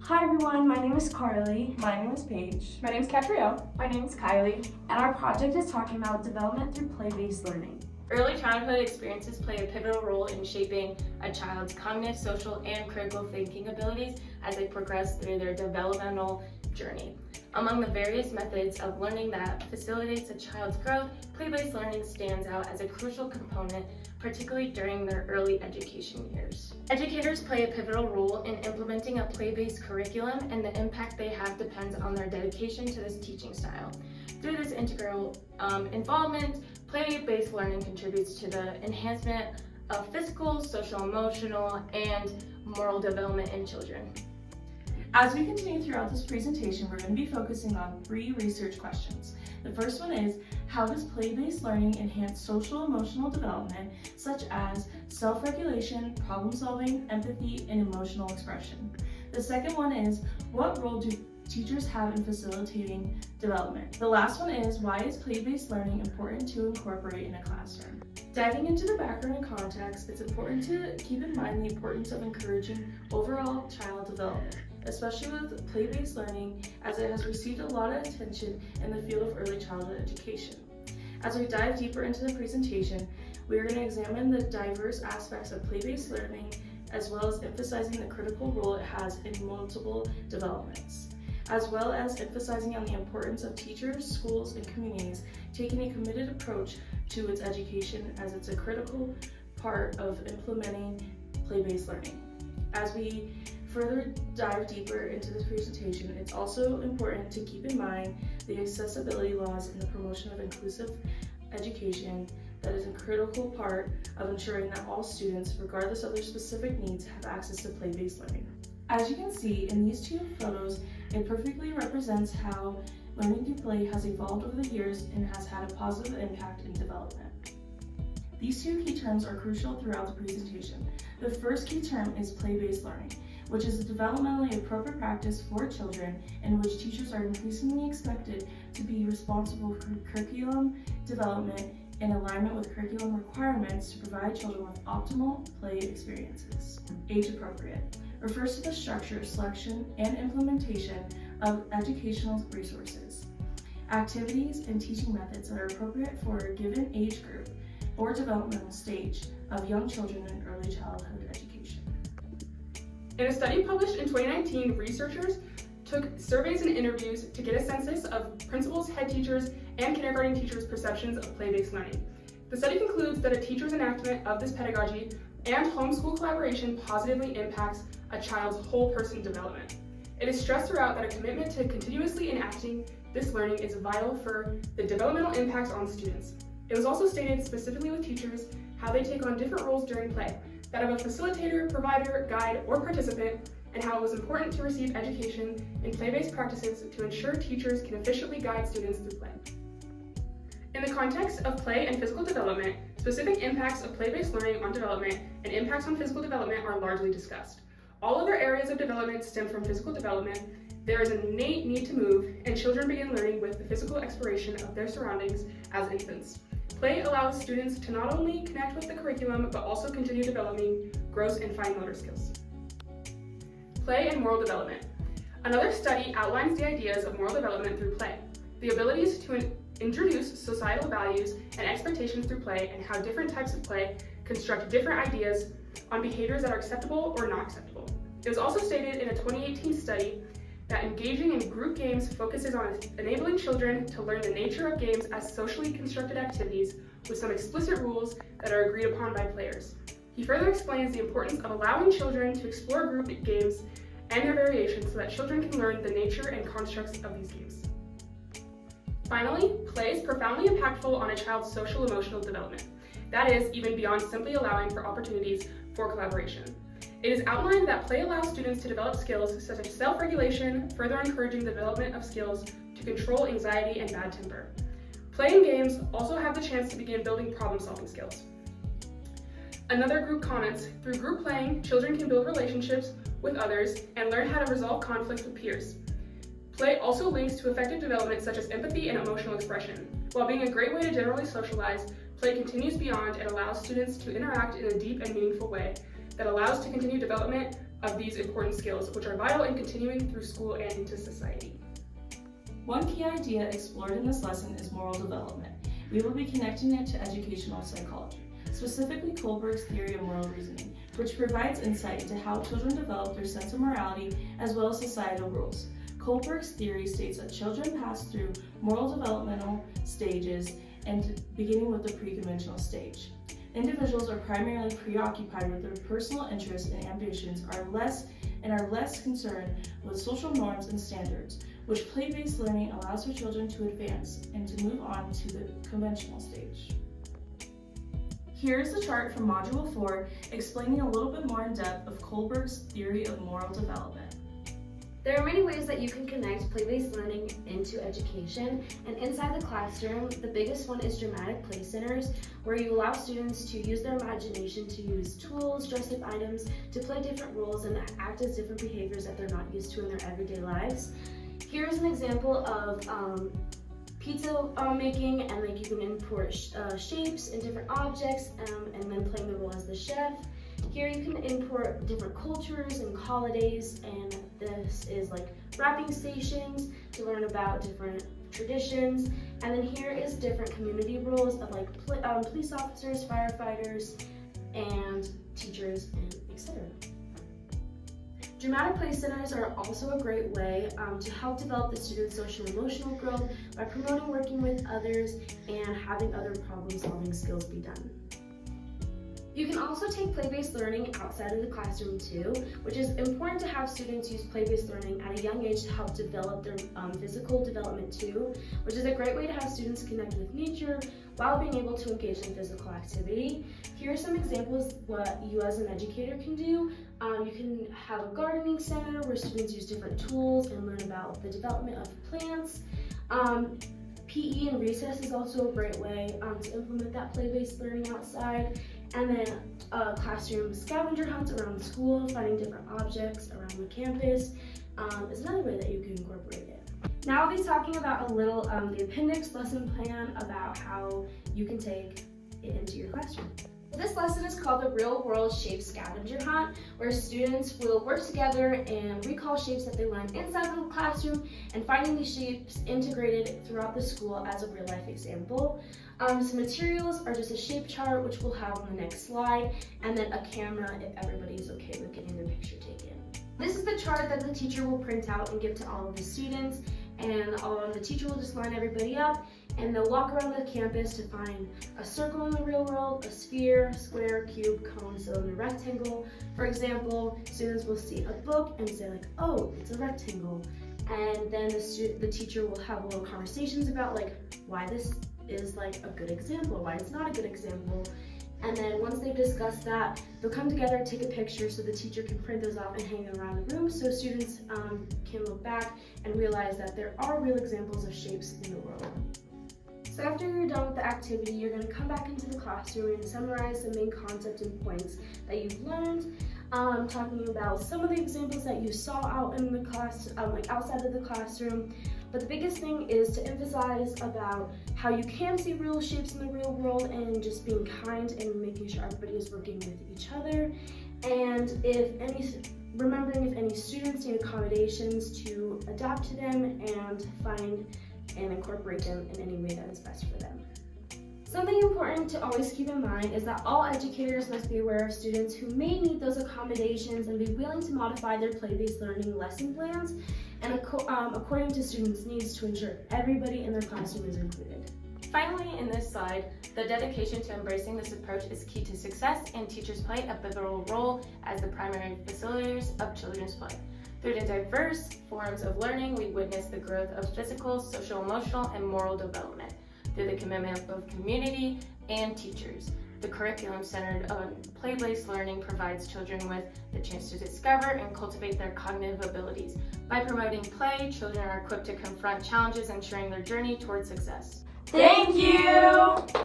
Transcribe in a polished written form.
Hi everyone, my name is Carly. My name is Paige. My name is Catrielle. My name is Kylie. And our project is talking about development through play-based learning. Early childhood experiences play a pivotal role in shaping a child's cognitive, social, and critical thinking abilities as they progress through their developmental journey. Among the various methods of learning that facilitates a child's growth, play-based learning stands out as a crucial component, particularly during their early education years. Educators play a pivotal role in implementing a play-based curriculum, and the impact they have depends on their dedication to this teaching style. Through this integral involvement, play-based learning contributes to the enhancement of physical, social, emotional, and moral development in children. As we continue throughout this presentation, we're going to be focusing on 3 research questions. The first one is, how does play-based learning enhance social emotional development, such as self-regulation, problem-solving, empathy, and emotional expression? The second one is, what role do teachers have in facilitating development? The last one is, why is play-based learning important to incorporate in a classroom? Diving into the background and context, it's important to keep in mind the importance of encouraging overall child development, especially with play-based learning, as it has received a lot of attention in the field of early childhood education. As we dive deeper into the presentation, we are going to examine the diverse aspects of play-based learning, as well as emphasizing the critical role it has in multiple developments, as well as emphasizing on the importance of teachers, schools, and communities taking a committed approach to its education, as it's a critical part of implementing play-based learning. As we further dive deeper into this presentation, it's also important to keep in mind the accessibility laws and the promotion of inclusive education that is a critical part of ensuring that all students, regardless of their specific needs, have access to play-based learning. As you can see in these 2 photos, it perfectly represents how learning through play has evolved over the years and has had a positive impact in development. These 2 key terms are crucial throughout the presentation. The first key term is play-based learning, which is a developmentally appropriate practice for children in which teachers are increasingly expected to be responsible for curriculum development in alignment with curriculum requirements to provide children with optimal play experiences. Age appropriate refers to the structure, selection, and implementation of educational resources, activities, and teaching methods that are appropriate for a given age group or developmental stage of young children in early childhood education. In a study published in 2019, researchers took surveys and interviews to get a census of principals, head teachers, and kindergarten teachers' perceptions of play-based learning. The study concludes that a teacher's enactment of this pedagogy and homeschool collaboration positively impacts a child's whole person development. It is stressed throughout that a commitment to continuously enacting this learning is vital for the developmental impacts on students. It was also stated specifically with teachers how they take on different roles during play, that of a facilitator, provider, guide, or participant, and how it was important to receive education in play-based practices to ensure teachers can efficiently guide students through play. In the context of play and physical development, specific impacts of play-based learning on development and impacts on physical development are largely discussed. All other areas of development stem from physical development. There is an innate need to move, and children begin learning with the physical exploration of their surroundings as infants. Play allows students to not only connect with the curriculum, but also continue developing gross and fine motor skills. Play and moral development. Another study outlines the ideas of moral development through play, the abilities to introduce societal values and expectations through play, and how different types of play construct different ideas on behaviors that are acceptable or not acceptable. It was also stated in a 2018 study that engaging in group games focuses on enabling children to learn the nature of games as socially constructed activities with some explicit rules that are agreed upon by players. He further explains the importance of allowing children to explore group games and their variations so that children can learn the nature and constructs of these games. Finally, play is profoundly impactful on a child's social emotional development. That is, even beyond simply allowing for opportunities for collaboration. It is outlined that play allows students to develop skills such as self-regulation, further encouraging the development of skills to control anxiety and bad temper. Play and games also have the chance to begin building problem-solving skills. Another group comments, through group playing, children can build relationships with others and learn how to resolve conflicts with peers. Play also links to effective development such as empathy and emotional expression. While being a great way to generally socialize, play continues beyond and allows students to interact in a deep and meaningful way that allows to continue development of these important skills, which are vital in continuing through school and into society. One key idea explored in this lesson is moral development. We will be connecting it to educational psychology, specifically Kohlberg's theory of moral reasoning, which provides insight into how children develop their sense of morality as well as societal rules. Kohlberg's theory states that children pass through moral developmental stages and beginning with the pre-conventional stage. Individuals are primarily preoccupied with their personal interests and ambitions are less concerned with social norms and standards, which play-based learning allows for children to advance and to move on to the conventional stage. Here is the chart from Module 4 explaining a little bit more in depth of Kohlberg's theory of moral development. There are many ways that you can connect play-based learning into education, and inside the classroom, the biggest one is dramatic play centers, where you allow students to use their imagination to use tools, dress-up items, to play different roles and act as different behaviors that they're not used to in their everyday lives. Here's an example of pizza making, and like you can import shapes and different objects and then playing the role as the chef. Here you can import different cultures and holidays, and this is like wrapping stations to learn about different traditions. And then here is different community roles of like police officers, firefighters, and teachers, and etc. Dramatic play centers are also a great way to help develop the student's social and emotional growth by promoting working with others and having other problem-solving skills be done. You can also take play-based learning outside of the classroom too, which is important to have students use play-based learning at a young age to help develop their physical development too, which is a great way to have students connect with nature while being able to engage in physical activity. Here are some examples what you as an educator can do. You can have a gardening center where students use different tools and learn about the development of plants. PE and recess is also a great way to implement that play-based learning outside. And then classroom scavenger hunts around the school, finding different objects around the campus is another way that you can incorporate it. Now I'll be talking about a little the appendix lesson plan about how you can take it into your classroom. This lesson is called the Real World Shape Scavenger Hunt, where students will work together and recall shapes that they learned inside of the classroom and finding these shapes integrated throughout the school as a real life example. Some materials are just a shape chart, which we'll have on the next slide, and then a camera if everybody's okay with getting their picture taken. This is the chart that the teacher will print out and give to all of the students, and the teacher will just line everybody up, and they'll walk around the campus to find a circle in the real world, a sphere, square, cube, cone, cylinder, rectangle. For example, students will see a book and say like, oh, it's a rectangle. And then the teacher will have little conversations about like why this is like a good example, why it's not a good example. And then once they've discussed that, they'll come together, take a picture so the teacher can print those off and hang them around the room so students can look back and realize that there are real examples of shapes in the world. So after you're done with the activity, you're going to come back into the classroom and summarize the main concepts and points that you've learned, talking about some of the examples that you saw out in the class, like outside of the classroom. But the biggest thing is to emphasize about how you can see real shapes in the real world and just being kind and making sure everybody is working with each other. And remembering if any students need accommodations to adapt to them and find and incorporate them in any way that is best for them. Something important to always keep in mind is that all educators must be aware of students who may need those accommodations and be willing to modify their play-based learning lesson plans and according to students' needs to ensure everybody in their classroom is included. Finally, in this slide, the dedication to embracing this approach is key to success, and teachers play a pivotal role as the primary facilitators of children's play. Through the diverse forms of learning, we witness the growth of physical, social, emotional, and moral development through the commitment of both community and teachers. The curriculum centered on play-based learning provides children with the chance to discover and cultivate their cognitive abilities. By promoting play, children are equipped to confront challenges, ensuring their journey towards success. Thank you!